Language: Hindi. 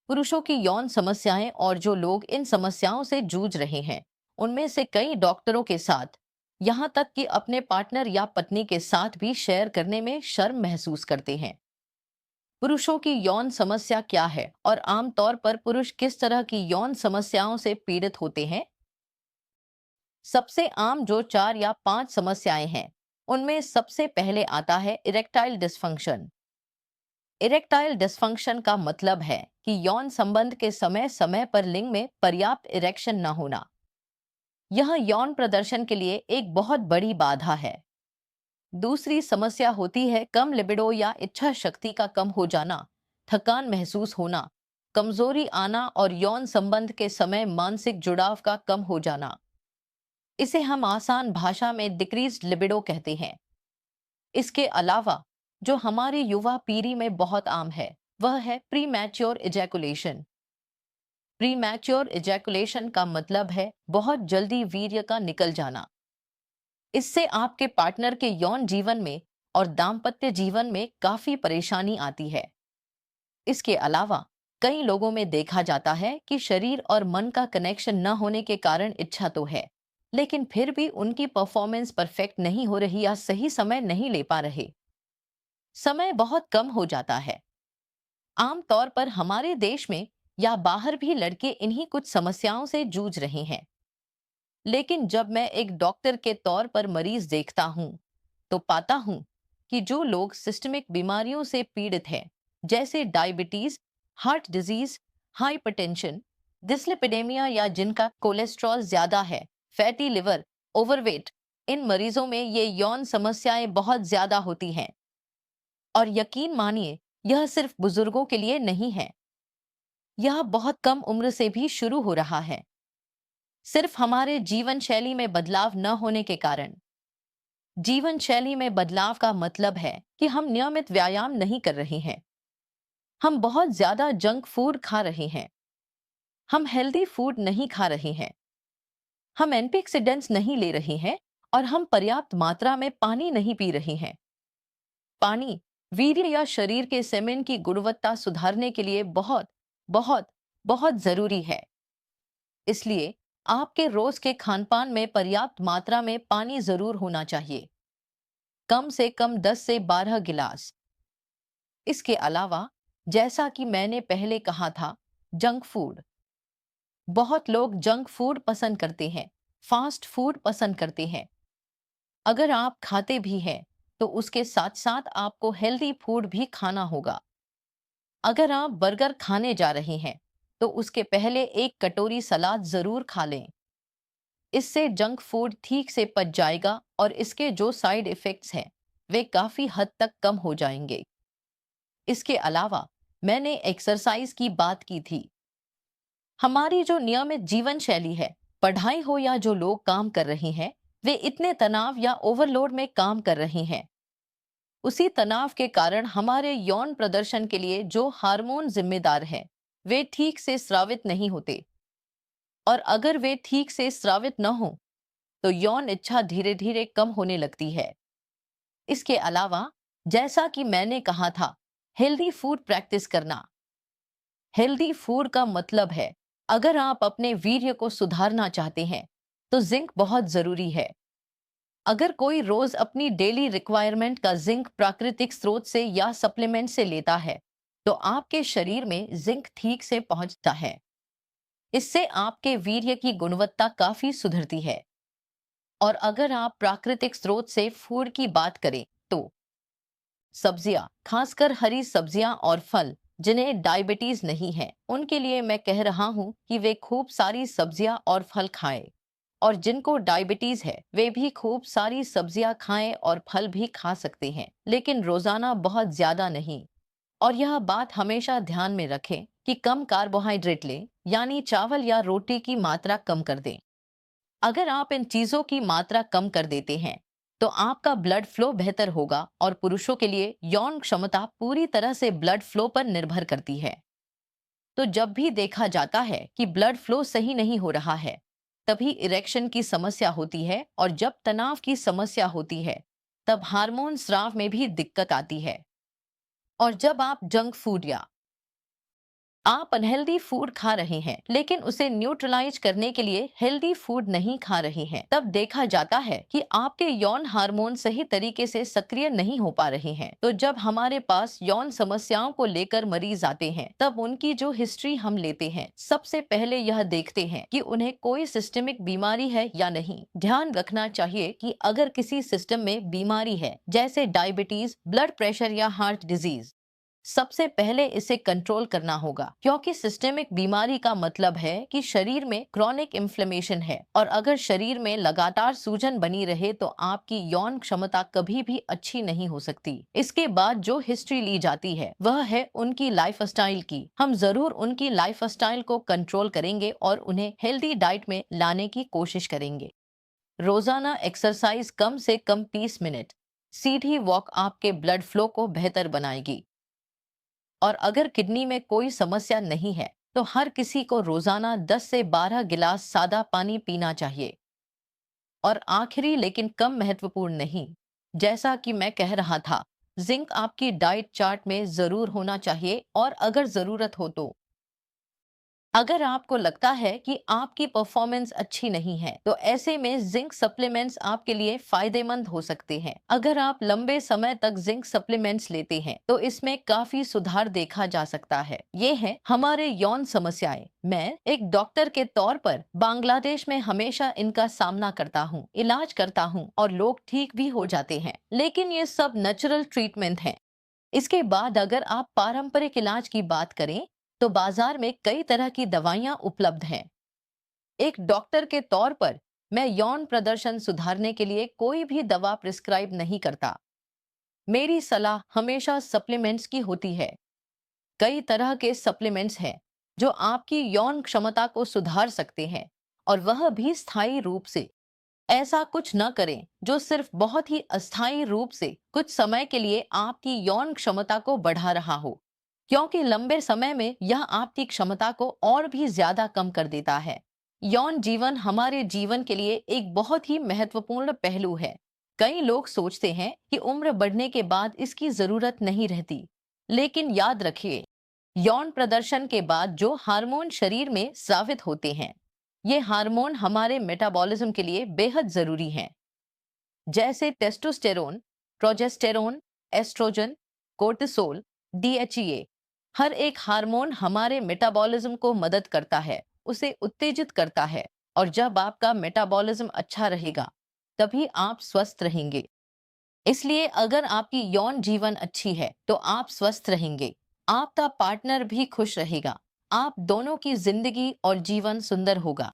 पुरुषों की यौन समस्याएं और जो लोग इन समस्याओं से जूझ रहे हैं, उनमें से कई डॉक्टरों के साथ, यहाँ तक कि अपने पार्टनर या पत्नी के साथ भी शेयर करने में शर्म महसूस करते हैं। पुरुषों की यौन समस्या क्या है और आमतौर पर पुरुष किस तरह की यौन समस्याओं से पीड़ित होते हैं? सबसे आम जो 4 या 5 समस्याएं हैं, उनमें सबसे पहले आता है इरेक्टाइल डिस्फंक्शन। इरेक्टाइल डिस्फंक्शन का मतलब है कि यौन संबंध के समय समय पर लिंग में पर्याप्त इरेक्शन न होना। यह यौन प्रदर्शन के लिए एक बहुत बड़ी बाधा है। दूसरी समस्या होती है कम लिबिडो या इच्छा शक्ति का कम हो जाना, थकान महसूस होना, कमजोरी आना और यौन संबंध के समय मानसिक जुड़ाव का कम हो जाना। इसे हम आसान भाषा में डिक्रीज्ड लिबिडो कहते हैं। इसके अलावा जो हमारी युवा पीढ़ी में बहुत आम है, वह है pre mature ejaculation. Pre mature ejaculation का मतलब है बहुत जल्दी वीर्य का निकल जाना। इससे आपके पार्टनर के यौन जीवन में और दाम्पत्य जीवन में काफी परेशानी आती है। इसके अलावा कई लोगों में देखा जाता है कि शरीर और मन का कनेक्शन न होने के कारण इच्छा तो है, लेकिन फिर भी उनकी परफॉर्मेंस परफेक्ट नहीं हो रही या सही समय नहीं ले पा रहे। समय बहुत कम हो जाता है। आमतौर पर हमारे देश में या बाहर भी लड़के इन्हीं कुछ समस्याओं से जूझ रहे हैं। लेकिन जब मैं एक डॉक्टर के तौर पर मरीज देखता हूं, तो पाता हूं कि जो लोग सिस्टमिक बीमारियों से पीड़ित हैं, जैसे diabetes, heart disease, hypertension, dyslipidemia या जिनका कोलेस्ट्रॉल ज्यादा है, फैटी लिवर, ओवरवेट, इन मरीजों में ये यौन समस्याएं बहुत ज्यादा होती हैं। और यकीन मानिए, यह सिर्फ बुजुर्गों के लिए नहीं है। यह बहुत कम उम्र से भी शुरू हो रहा है, सिर्फ हमारे जीवन शैली में बदलाव न होने के कारण। जीवन शैली में बदलाव का मतलब है कि हम नियमित व्यायाम नहीं कर रहे हैं, हम बहुत ज्यादा जंक फूड खा रहे हैं, हम हेल्दी फूड नहीं खा रहे हैं, हम एंटीऑक्सीडेंट्स नहीं ले रहे हैं और हम पर्याप्त मात्रा में पानी नहीं पी रहे हैं। पानी वीर्य या शरीर के सेमेन की गुणवत्ता सुधारने के लिए बहुत बहुत बहुत जरूरी है। इसलिए आपके रोज के खानपान में पर्याप्त मात्रा में पानी जरूर होना चाहिए, कम से कम 10 से 12 गिलास। इसके अलावा, जैसा कि मैंने पहले कहा था, जंक फूड। बहुत लोग जंक फूड पसंद करते हैं, फास्ट फूड पसंद करते हैं। अगर आप खाते भी हैं, तो उसके साथ साथ आपको हेल्दी फूड भी खाना होगा। अगर आप बर्गर खाने जा रहे हैं, तो उसके पहले एक कटोरी सलाद जरूर खा लें। इससे जंक फूड ठीक से पच जाएगा और इसके जो साइड इफेक्ट्स हैं, वे काफी हद तक कम हो जाएंगे। इसके अलावा मैंने एक्सरसाइज की बात की थी। हमारी जो नियमित जीवन शैली है, पढ़ाई हो या जो लोग काम कर रहे हैं, वे इतने तनाव या ओवरलोड में काम कर रहे हैं। उसी तनाव के कारण हमारे यौन प्रदर्शन के लिए जो हार्मोन जिम्मेदार हैं, वे ठीक से स्रावित नहीं होते। और अगर वे ठीक से स्रावित न हो, तो यौन इच्छा धीरे धीरे कम होने लगती है। इसके अलावा, जैसा कि मैंने कहा था, हेल्दी फूड प्रैक्टिस करना। हेल्दी फूड का मतलब है, अगर आप अपने वीर्य को सुधारना चाहते हैं, तो जिंक बहुत जरूरी है। अगर कोई रोज अपनी डेली रिक्वायरमेंट का जिंक प्राकृतिक स्रोत से या सप्लीमेंट से लेता है, तो आपके शरीर में जिंक ठीक से पहुंचता है। इससे आपके वीर्य की गुणवत्ता काफी सुधरती है। और अगर आप प्राकृतिक स्रोत से फूड की बात करें, तो सब्जियां, खासकर हरी सब्जियां और फल, जिन्हें डायबिटीज नहीं है, उनके लिए मैं कह रहा हूं कि वे खूब सारी सब्जियां और फल खाएं। और जिनको डायबिटीज है, वे भी खूब सारी सब्जियां खाएं और फल भी खा सकते हैं, लेकिन रोजाना बहुत ज्यादा नहीं। और यह बात हमेशा ध्यान में रखें कि कम कार्बोहाइड्रेट लें, यानी चावल या रोटी की मात्रा कम कर दें। अगर आप इन चीजों की मात्रा कम कर देते हैं, तो आपका ब्लड फ्लो बेहतर होगा और पुरुषों के लिए यौन क्षमता पूरी तरह से ब्लड फ्लो पर निर्भर करती है। तो जब भी देखा जाता है कि ब्लड फ्लो सही नहीं हो रहा है, तभी इरेक्शन की समस्या होती है, और जब तनाव की समस्या होती है, तब हार्मोन स्राव में भी दिक्कत आती है। और जब आप जंक फूड या आप अनहेल्दी फूड खा रहे हैं लेकिन उसे न्यूट्रलाइज करने के लिए हेल्दी फूड नहीं खा रहे हैं, तब देखा जाता है कि आपके यौन हार्मोन सही तरीके से सक्रिय नहीं हो पा रहे हैं। तो जब हमारे पास यौन समस्याओं को लेकर मरीज आते हैं, तब उनकी जो हिस्ट्री हम लेते हैं, सबसे पहले यह देखते हैं कि उन्हें कोई सिस्टमिक बीमारी है या नहीं। ध्यान रखना चाहिए कि अगर किसी सिस्टम में बीमारी है, जैसे डायबिटीज, ब्लड प्रेशर या हार्ट डिजीज, सबसे पहले इसे कंट्रोल करना होगा, क्योंकि सिस्टेमिक बीमारी का मतलब है कि शरीर में क्रॉनिक इन्फ्लेमेशन है, और अगर शरीर में लगातार सूजन बनी रहे तो आपकी यौन क्षमता कभी भी अच्छी नहीं हो सकती। इसके बाद जो हिस्ट्री ली जाती है वह है उनकी लाइफस्टाइल की। हम जरूर उनकी लाइफस्टाइल को कंट्रोल करेंगे और उन्हें हेल्दी डाइट में लाने की कोशिश करेंगे। रोजाना एक्सरसाइज कम से कम 30 मिनट, सीधी वॉक आपके ब्लड फ्लो को बेहतर बनाएगी। और अगर किडनी में कोई समस्या नहीं है तो हर किसी को रोजाना 10 से 12 गिलास सादा पानी पीना चाहिए। और आखिरी लेकिन कम महत्वपूर्ण नहीं, जैसा कि मैं कह रहा था, जिंक आपकी डाइट चार्ट में जरूर होना चाहिए। और अगर जरूरत हो तो अगर आपको लगता है कि आपकी परफॉर्मेंस अच्छी नहीं है, तो ऐसे में जिंक सप्लीमेंट्स आपके लिए फायदेमंद हो सकते हैं। अगर आप लंबे समय तक जिंक सप्लीमेंट्स लेते हैं तो इसमें काफी सुधार देखा जा सकता है। ये है हमारे यौन समस्याएं। मैं एक डॉक्टर के तौर पर बांग्लादेश में हमेशा इनका सामना करता हूँ, इलाज करता हूँ और लोग ठीक भी हो जाते हैं। लेकिन ये सब नेचुरल ट्रीटमेंट है। इसके बाद अगर आप पारंपरिक इलाज की बात करें तो बाजार में कई तरह की दवाइयां उपलब्ध हैं। एक डॉक्टर के तौर पर मैं यौन प्रदर्शन सुधारने के लिए कोई भी दवा प्रिस्क्राइब नहीं करता। मेरी सलाह हमेशा सप्लीमेंट्स की होती है। कई तरह के सप्लीमेंट्स हैं जो आपकी यौन क्षमता को सुधार सकते हैं, और वह भी स्थायी रूप से। ऐसा कुछ न करें जो सिर्फ बहुत ही अस्थायी रूप से कुछ समय के लिए आपकी यौन क्षमता को बढ़ा रहा हो, क्योंकि लंबे समय में यह आपकी क्षमता को और भी ज्यादा कम कर देता है। यौन जीवन हमारे जीवन के लिए एक बहुत ही महत्वपूर्ण पहलू है। कई लोग सोचते हैं कि उम्र बढ़ने के बाद इसकी जरूरत नहीं रहती, लेकिन याद रखिए, यौन प्रदर्शन के बाद जो हार्मोन शरीर में स्रावित होते हैं, ये हार्मोन हमारे मेटाबॉलिज्म के लिए बेहद जरूरी हैं। जैसे testosterone, progesterone, estrogen, cortisol, DHEA. हर एक हार्मोन हमारे मेटाबॉलिज्म को मदद करता है, उसे उत्तेजित करता है। और जब आपका मेटाबॉलिज्म अच्छा रहेगा तभी आप स्वस्थ रहेंगे। इसलिए अगर आपकी यौन जीवन अच्छी है तो आप स्वस्थ रहेंगे, आपका पार्टनर भी खुश रहेगा, आप दोनों की जिंदगी और जीवन सुंदर होगा।